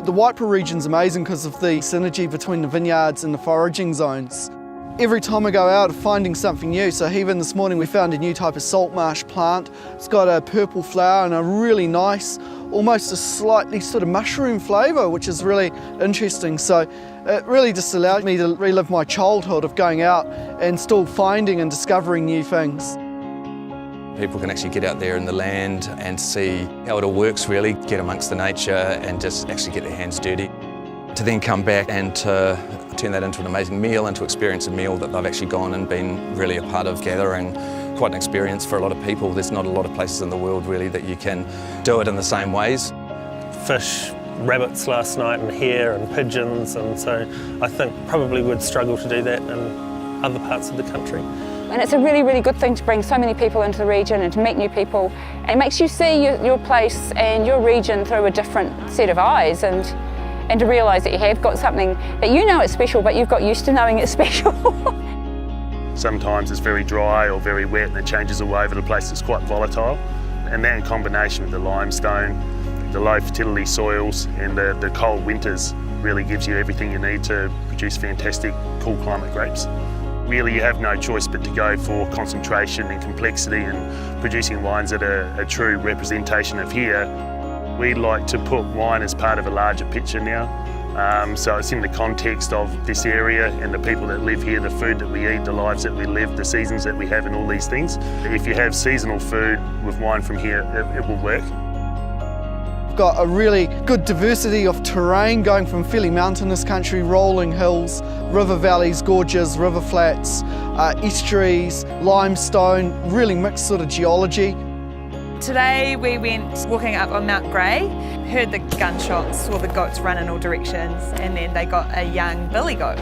The Waipara region's amazing because of the synergy between the vineyards and the foraging zones. Every time I go out, I'm finding something new. So even this morning we found a new type of salt marsh plant. It's got a purple flower and a really nice, almost a slightly sort of mushroom flavour, which is really interesting. So it really just allowed me to relive my childhood of going out and still finding and discovering new things. People can actually get out there in the land and see how it all works really, get amongst the nature and just actually get their hands dirty. To then come back and to turn that into an amazing meal and to experience a meal that they've actually gone and been really a part of gathering. Quite an experience for a lot of people. There's not a lot of places in the world really that you can do it in the same ways. Fish, rabbits last night and hare and pigeons, and so I think probably would struggle to do that in other parts of the country. And it's a really, really good thing to bring so many people into the region and to meet new people. It makes you see your place and your region through a different set of eyes and to realise that you have got something that you know is special, but you've got used to knowing it's special. Sometimes it's very dry or very wet and it changes all over the place. It's quite volatile. And that in combination with the limestone, the low fertility soils and the cold winters really gives you everything you need to produce fantastic cool climate grapes. Really you have no choice but to go for concentration and complexity and producing wines that are a true representation of here. We like to put wine as part of a larger picture now. So it's in the context of this area and the people that live here, the food that we eat, the lives that we live, the seasons that we have and all these things. If you have seasonal food with wine from here, it will work. We've got a really good diversity of terrain going from fairly mountainous country, rolling hills, river valleys, gorges, river flats, estuaries, limestone, really mixed sort of geology. Today we went walking up on Mount Grey, heard the gunshots, saw the goats run in all directions, and then they got a young billy goat.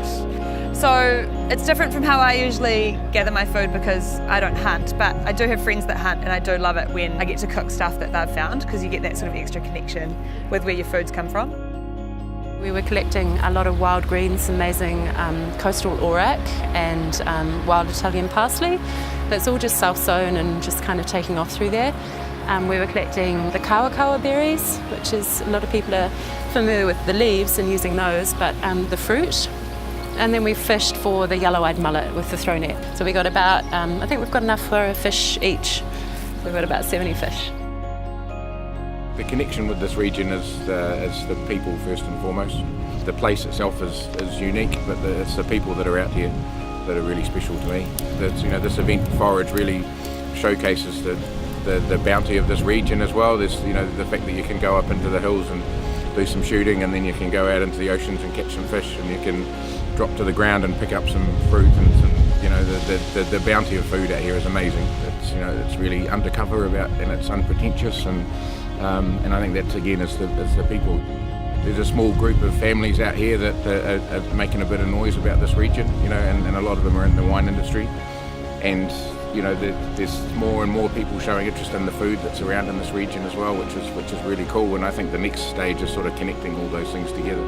So it's different from how I usually gather my food because I don't hunt, but I do have friends that hunt and I do love it when I get to cook stuff that they've found because you get that sort of extra connection with where your food's come from. We were collecting a lot of wild greens, amazing coastal aurak and wild Italian parsley. That's all just self-sown and just kind of taking off through there. We were collecting the kawa berries, which is a lot of people are familiar with the leaves and using those, but the fruit. And then we fished for the yellow-eyed mullet with the throw net. So we got about, I think we've got enough for a fish each. We've got about 70 fish. The connection with this region is the people first and foremost. The place itself is unique, but it's the people that are out here that are really special to me. This event Forage really showcases the bounty of this region as well. There's the fact that you can go up into the hills and do some shooting, and then you can go out into the oceans and catch some fish, and you can drop to the ground and pick up some fruit, and the bounty of food out here is amazing. It's really undercover and it's unpretentious, and I think that again is the people. There's a small group of families out here that are making a bit of noise about this region, and a lot of them are in the wine industry, and there's more and more people showing interest in the food that's around in this region as well, which is really cool. And I think the next stage is sort of connecting all those things together.